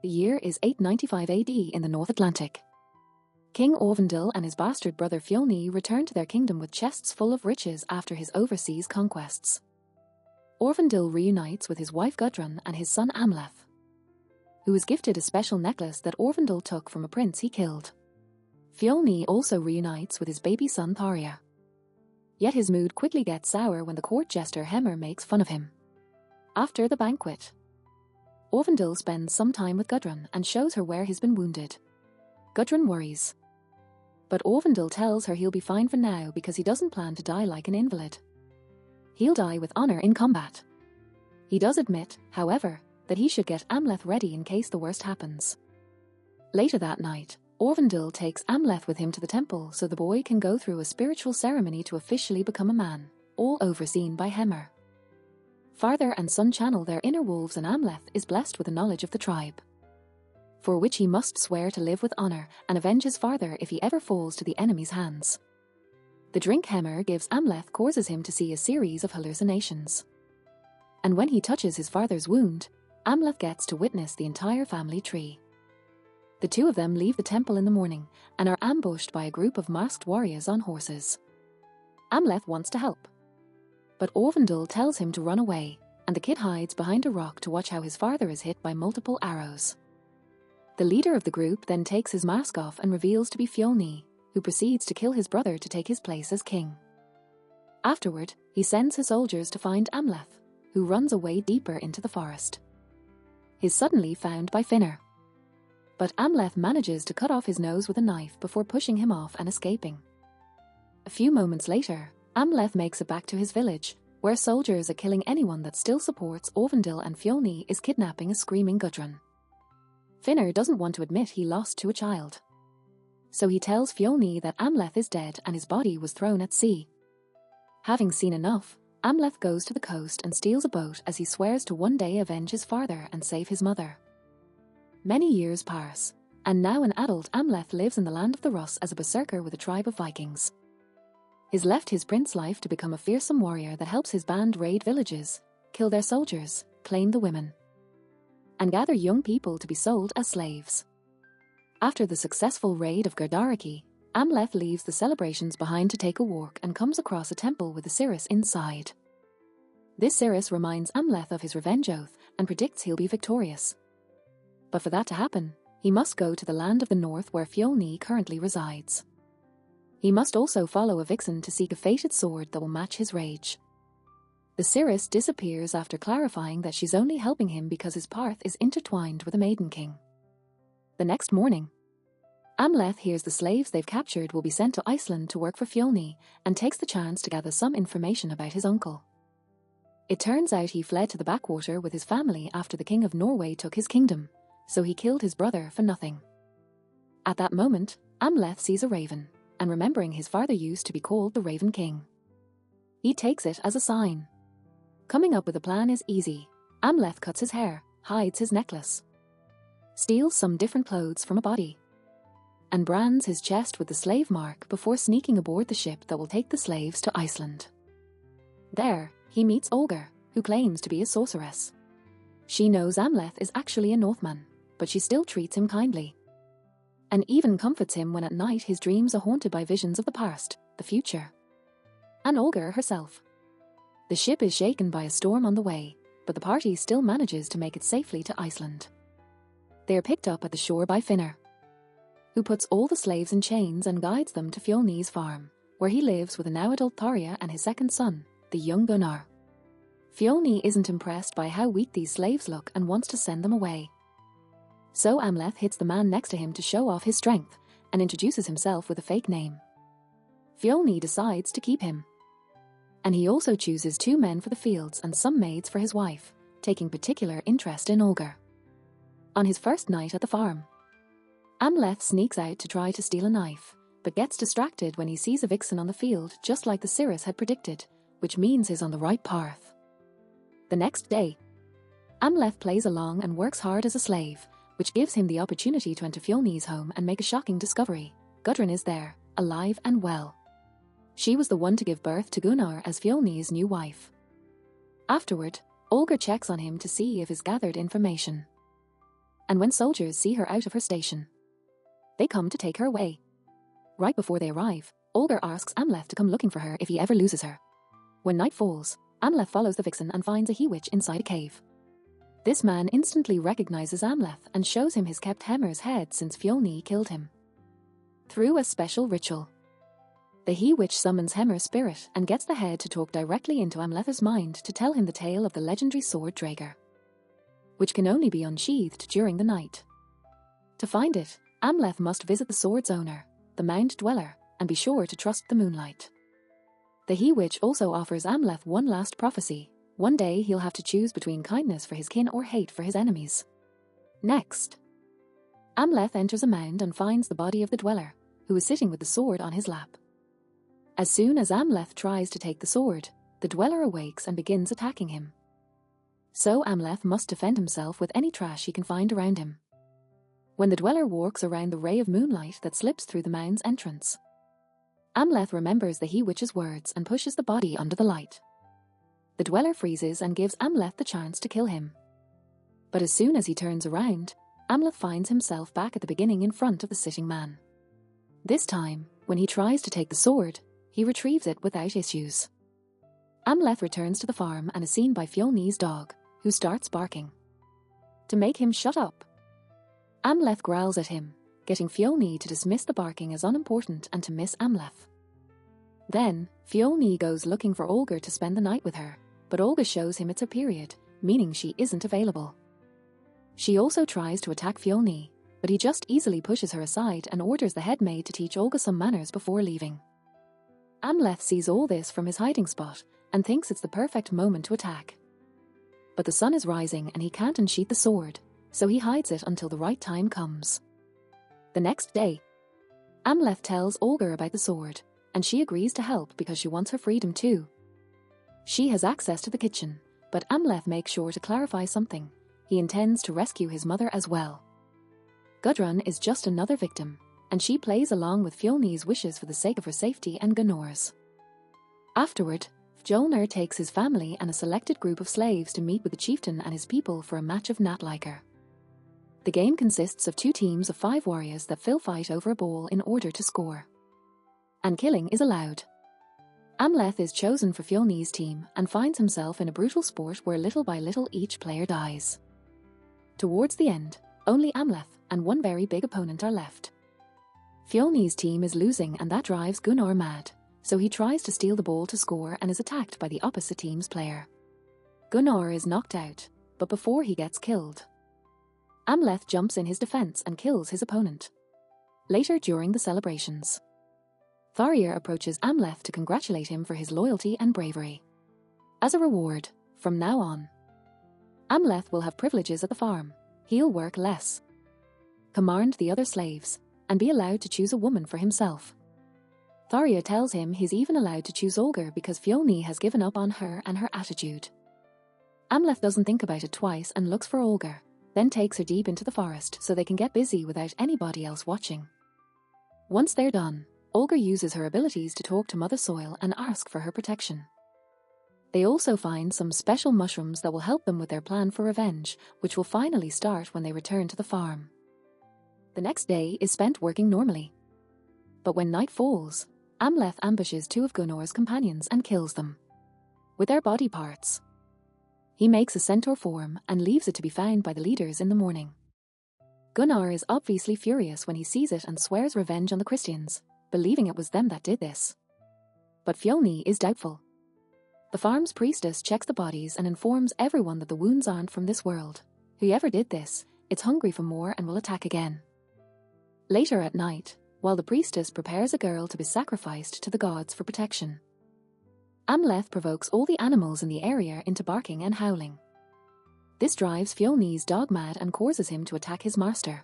The year is 895 AD in the North Atlantic. King Orvandil and his bastard brother Fjolnir return to their kingdom with chests full of riches after his overseas conquests. Orvandil reunites with his wife Gudrun and his son Amleth, who is gifted a special necklace that Orvandil took from a prince he killed. Fjolnir also reunites with his baby son Tharja. Yet his mood quickly gets sour when the court jester Hemmer makes fun of him. After the banquet, Orvandil spends some time with Gudrun and shows her where he's been wounded. Gudrun worries, but Orvandil tells her he'll be fine for now because he doesn't plan to die like an invalid. He'll die with honor in combat. He does admit, however, that he should get Amleth ready in case the worst happens. Later that night, Orvandil takes Amleth with him to the temple so the boy can go through a spiritual ceremony to officially become a man, all overseen by Hemmer. Father and son channel their inner wolves and Amleth is blessed with a knowledge of the tribe, for which he must swear to live with honor and avenge his father if he ever falls to the enemy's hands. The drink Hemmer gives Amleth causes him to see a series of hallucinations. And when he touches his father's wound, Amleth gets to witness the entire family tree. The two of them leave the temple in the morning and are ambushed by a group of masked warriors on horses. Amleth wants to help, but Orvandil tells him to run away, and the kid hides behind a rock to watch how his father is hit by multiple arrows. The leader of the group then takes his mask off and reveals to be Fjolnir, who proceeds to kill his brother to take his place as king. Afterward, he sends his soldiers to find Amleth, who runs away deeper into the forest. He's suddenly found by Finner, but Amleth manages to cut off his nose with a knife before pushing him off and escaping. A few moments later, Amleth makes it back to his village, where soldiers are killing anyone that still supports Orvandil, and Fjolnir is kidnapping a screaming Gudrun. Finner doesn't want to admit he lost to a child, so he tells Fjolnir that Amleth is dead and his body was thrown at sea. Having seen enough, Amleth goes to the coast and steals a boat as he swears to one day avenge his father and save his mother. Many years pass, and now an adult Amleth lives in the land of the Russ as a berserker with a tribe of Vikings. He's left his prince life to become a fearsome warrior that helps his band raid villages, kill their soldiers, claim the women, and gather young people to be sold as slaves. After the successful raid of Gardariki, Amleth leaves the celebrations behind to take a walk and comes across a temple with a Cirrus inside. This Cirrus reminds Amleth of his revenge oath and predicts he'll be victorious. But for that to happen, he must go to the land of the north where Fjolnir currently resides. He must also follow a vixen to seek a fated sword that will match his rage. The Cirrus disappears after clarifying that she's only helping him because his path is intertwined with a Maiden King. The next morning, Amleth hears the slaves they've captured will be sent to Iceland to work for Fjolnir and takes the chance to gather some information about his uncle. It turns out he fled to the backwater with his family after the King of Norway took his kingdom, so he killed his brother for nothing. At that moment, Amleth sees a raven, and remembering his father used to be called the Raven King, he takes it as a sign. Coming up with a plan is easy. Amleth cuts his hair, hides his necklace, steals some different clothes from a body, and brands his chest with the slave mark before sneaking aboard the ship that will take the slaves to Iceland. There, he meets Olga, who claims to be a sorceress. She knows Amleth is actually a Northman, but she still treats him kindly, and even comforts him when at night his dreams are haunted by visions of the past, the future, and Olga herself. The ship is shaken by a storm on the way, but the party still manages to make it safely to Iceland. They are picked up at the shore by Finner, who puts all the slaves in chains and guides them to Fjolnir's farm, where he lives with a now-adult Tharja and his second son, the young Gunnar. Fjolnir isn't impressed by how weak these slaves look and wants to send them away. So Amleth hits the man next to him to show off his strength and introduces himself with a fake name. Fjolnir decides to keep him, and he also chooses 2 men for the fields and some maids for his wife, taking particular interest in Olga. On his first night at the farm, Amleth sneaks out to try to steal a knife, but gets distracted when he sees a vixen on the field just like the Cirrus had predicted, which means he's on the right path. The next day, Amleth plays along and works hard as a slave, which gives him the opportunity to enter Fjolnir's home and make a shocking discovery. Gudrun is there, alive and well. She was the one to give birth to Gunnar as Fjolnir's new wife. Afterward, Olga checks on him to see if he's gathered information, and when soldiers see her out of her station, they come to take her away. Right before they arrive, Olga asks Amleth to come looking for her if he ever loses her. When night falls, Amleth follows the vixen and finds a he-witch inside a cave. This man instantly recognizes Amleth and shows him his kept Hemmer's head since Fjolnir killed him. Through a special ritual, the he-witch summons Hemmer's spirit and gets the head to talk directly into Amleth's mind to tell him the tale of the legendary sword Draegr, which can only be unsheathed during the night. To find it, Amleth must visit the sword's owner, the Mound Dweller, and be sure to trust the moonlight. The he-witch also offers Amleth one last prophecy. One day he'll have to choose between kindness for his kin or hate for his enemies. Next, Amleth enters a mound and finds the body of the Dweller, who is sitting with the sword on his lap. As soon as Amleth tries to take the sword, the Dweller awakes and begins attacking him. So Amleth must defend himself with any trash he can find around him. When the Dweller walks around the ray of moonlight that slips through the mound's entrance, Amleth remembers the he-witch's words and pushes the body under the light. The Dweller freezes and gives Amleth the chance to kill him. But as soon as he turns around, Amleth finds himself back at the beginning in front of the sitting man. This time, when he tries to take the sword, he retrieves it without issues. Amleth returns to the farm and is seen by Fjolnir's dog, who starts barking to make him shut up. Amleth growls at him, getting Fjolnir to dismiss the barking as unimportant and to miss Amleth. Then, Fjolnir goes looking for Olga to spend the night with her, but Olga shows him it's her period, meaning she isn't available. She also tries to attack Fjolnir, but he just easily pushes her aside and orders the head maid to teach Olga some manners before leaving. Amleth sees all this from his hiding spot and thinks it's the perfect moment to attack. But the sun is rising and he can't unsheath the sword, so he hides it until the right time comes. The next day, Amleth tells Olga about the sword, and she agrees to help because she wants her freedom too. She has access to the kitchen, but Amleth makes sure to clarify something. He intends to rescue his mother as well. Gudrun is just another victim, and she plays along with Fjolnir's wishes for the sake of her safety and Gunnar's. Afterward, Fjolnir takes his family and a selected group of slaves to meet with the chieftain and his people for a match of Natliker. The game consists of 2 teams of 5 warriors that fight over a ball in order to score. And killing is allowed. Amleth is chosen for Fjolnir's team and finds himself in a brutal sport where little by little each player dies. Towards the end, only Amleth and one very big opponent are left. Fjolnir's team is losing and that drives Gunnar mad, so he tries to steal the ball to score and is attacked by the opposite team's player. Gunnar is knocked out, but before he gets killed, Amleth jumps in his defense and kills his opponent. Later during the celebrations, Tharir approaches Amleth to congratulate him for his loyalty and bravery. As a reward, from now on, Amleth will have privileges at the farm. He'll work less, command the other slaves, and be allowed to choose a woman for himself. Tharir tells him he's even allowed to choose Olga because Fjolnir has given up on her and her attitude. Amleth doesn't think about it twice and looks for Olga, then takes her deep into the forest so they can get busy without anybody else watching. Once they're done, Olga uses her abilities to talk to Mother Soil and ask for her protection. They also find some special mushrooms that will help them with their plan for revenge, which will finally start when they return to the farm. The next day is spent working normally. But when night falls, Amleth ambushes 2 of Gunnar's companions and kills them with their body parts. He makes a centaur form and leaves it to be found by the leaders in the morning. Gunnar is obviously furious when he sees it and swears revenge on the Christians, believing it was them that did this. But Fjolnir is doubtful. The farm's priestess checks the bodies and informs everyone that the wounds aren't from this world. Whoever did this, it's hungry for more and will attack again. Later at night, while the priestess prepares a girl to be sacrificed to the gods for protection, Amleth provokes all the animals in the area into barking and howling. This drives Fjolnir's dog mad and causes him to attack his master.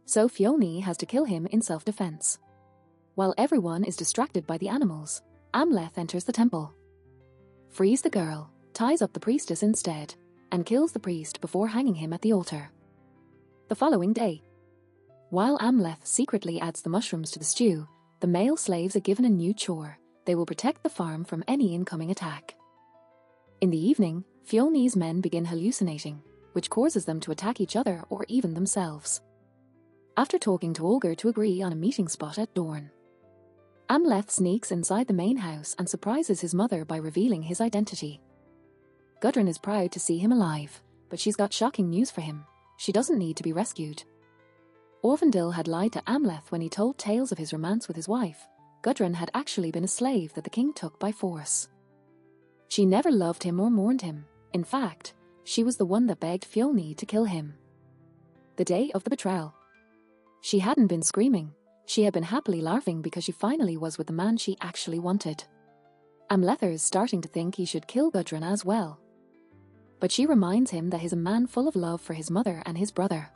So Fjolnir has to kill him in self-defense. While everyone is distracted by the animals, Amleth enters the temple, frees the girl, ties up the priestess instead, and kills the priest before hanging him at the altar. The following day, while Amleth secretly adds the mushrooms to the stew, the male slaves are given a new chore. They will protect the farm from any incoming attack. In the evening, Fjolnir's men begin hallucinating, which causes them to attack each other or even themselves. After talking to Olger to agree on a meeting spot at dawn, Amleth sneaks inside the main house and surprises his mother by revealing his identity. Gudrun is proud to see him alive, but she's got shocking news for him. She doesn't need to be rescued. Orvandil had lied to Amleth when he told tales of his romance with his wife. Gudrun had actually been a slave that the king took by force. She never loved him or mourned him. In fact, she was the one that begged Fjolnir to kill him. The day of the betrayal, she hadn't been screaming. She had been happily laughing because she finally was with the man she actually wanted. Amlether's starting to think he should kill Gudrun as well. But she reminds him that he's a man full of love for his mother and his brother.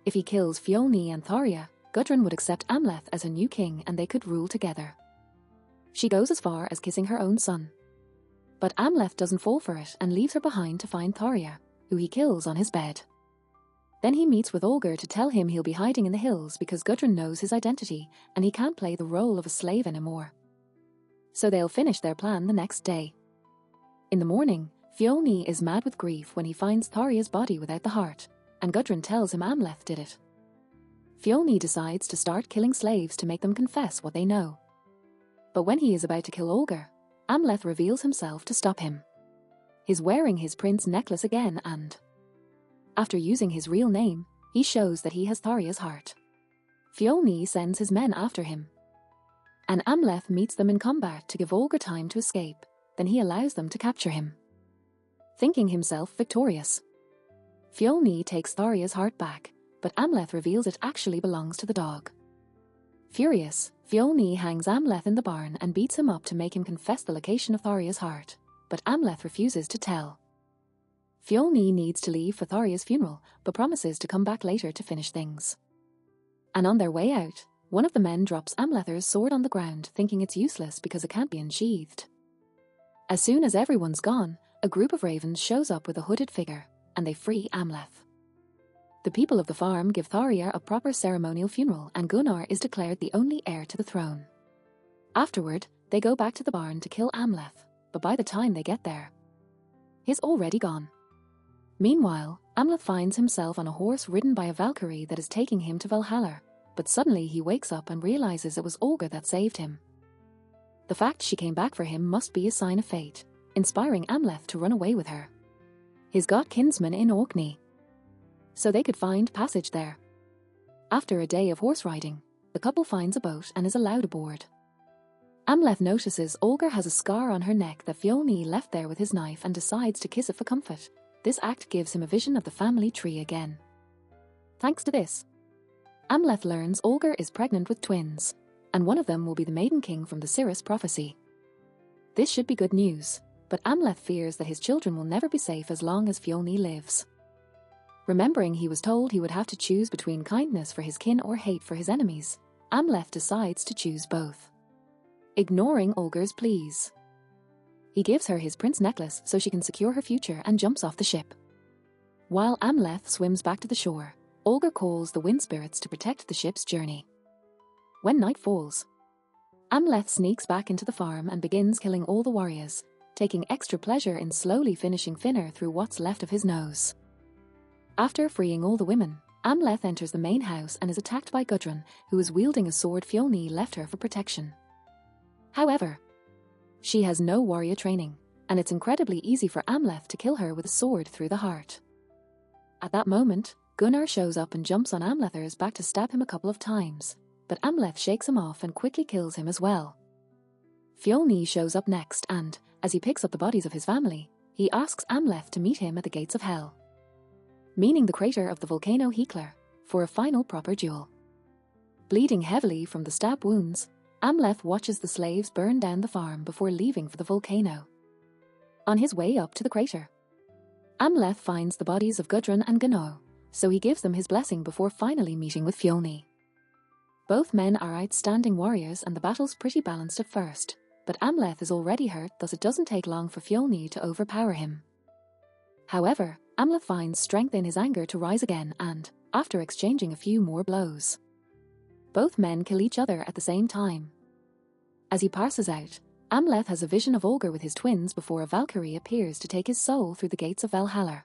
If he kills Fjolnir and Tharja, Gudrun would accept Amleth as her new king and they could rule together. She goes as far as kissing her own son. But Amleth doesn't fall for it and leaves her behind to find Tharja, who he kills on his bed. Then he meets with Olger to tell him he'll be hiding in the hills because Gudrun knows his identity and he can't play the role of a slave anymore. So they'll finish their plan the next day. In the morning, Fjolnir is mad with grief when he finds Tharja's body without the heart, and Gudrun tells him Amleth did it. Fjolnir decides to start killing slaves to make them confess what they know. But when he is about to kill Olger, Amleth reveals himself to stop him. He's wearing his prince necklace again and, after using his real name, he shows that he has Tharja's heart. Fjolnir sends his men after him, and Amleth meets them in combat to give Olger time to escape. Then he allows them to capture him. Thinking himself victorious, Fjolnir takes Tharja's heart back, but Amleth reveals it actually belongs to the dog. Furious, Fjolnir hangs Amleth in the barn and beats him up to make him confess the location of Tharja's heart, but Amleth refuses to tell. Fjolnir needs to leave for Tharja's funeral, but promises to come back later to finish things. And on their way out, one of the men drops Amlether's sword on the ground, thinking it's useless because it can't be unsheathed. As soon as everyone's gone, a group of ravens shows up with a hooded figure, and they free Amleth. The people of the farm give Tharja a proper ceremonial funeral, and Gunnar is declared the only heir to the throne. Afterward, they go back to the barn to kill Amleth, but by the time they get there, he's already gone. Meanwhile, Amleth finds himself on a horse ridden by a Valkyrie that is taking him to Valhalla, but suddenly he wakes up and realizes it was Olga that saved him. The fact she came back for him must be a sign of fate, inspiring Amleth to run away with her. He's got kinsmen in Orkney, so they could find passage there. After a day of horse riding, the couple finds a boat and is allowed aboard. Amleth notices Olga has a scar on her neck that Fjolnir left there with his knife and decides to kiss it for comfort. This act gives him a vision of the family tree again. Thanks to this, Amleth learns Olga is pregnant with twins, and one of them will be the Maiden King from the Cirrus prophecy. This should be good news, but Amleth fears that his children will never be safe as long as Fjolnir lives. Remembering he was told he would have to choose between kindness for his kin or hate for his enemies, Amleth decides to choose both. Ignoring Olga's pleas, he gives her his prince necklace so she can secure her future and jumps off the ship. While Amleth swims back to the shore, Olga calls the wind spirits to protect the ship's journey. When night falls, Amleth sneaks back into the farm and begins killing all the warriors, taking extra pleasure in slowly finishing Finner through what's left of his nose. After freeing all the women, Amleth enters the main house and is attacked by Gudrun, who is wielding a sword Fjolnir left her for protection. However, she has no warrior training, and it's incredibly easy for Amleth to kill her with a sword through the heart. At that moment, Gunnar shows up and jumps on Amlether's back to stab him a couple of times, but Amleth shakes him off and quickly kills him as well. Fjolnir shows up next and, as he picks up the bodies of his family, he asks Amleth to meet him at the gates of hell, meaning the crater of the volcano Hekla, for a final proper duel. Bleeding heavily from the stab wounds, Amleth watches the slaves burn down the farm before leaving for the volcano. On his way up to the crater, Amleth finds the bodies of Gudrun and Gunnar, so he gives them his blessing before finally meeting with Fjolnir. Both men are outstanding warriors and the battle's pretty balanced at first, but Amleth is already hurt, thus it doesn't take long for Fjolnir to overpower him. However, Amleth finds strength in his anger to rise again and, after exchanging a few more blows, both men kill each other at the same time. As he passes out, Amleth has a vision of Olga with his twins before a Valkyrie appears to take his soul through the gates of Valhalla.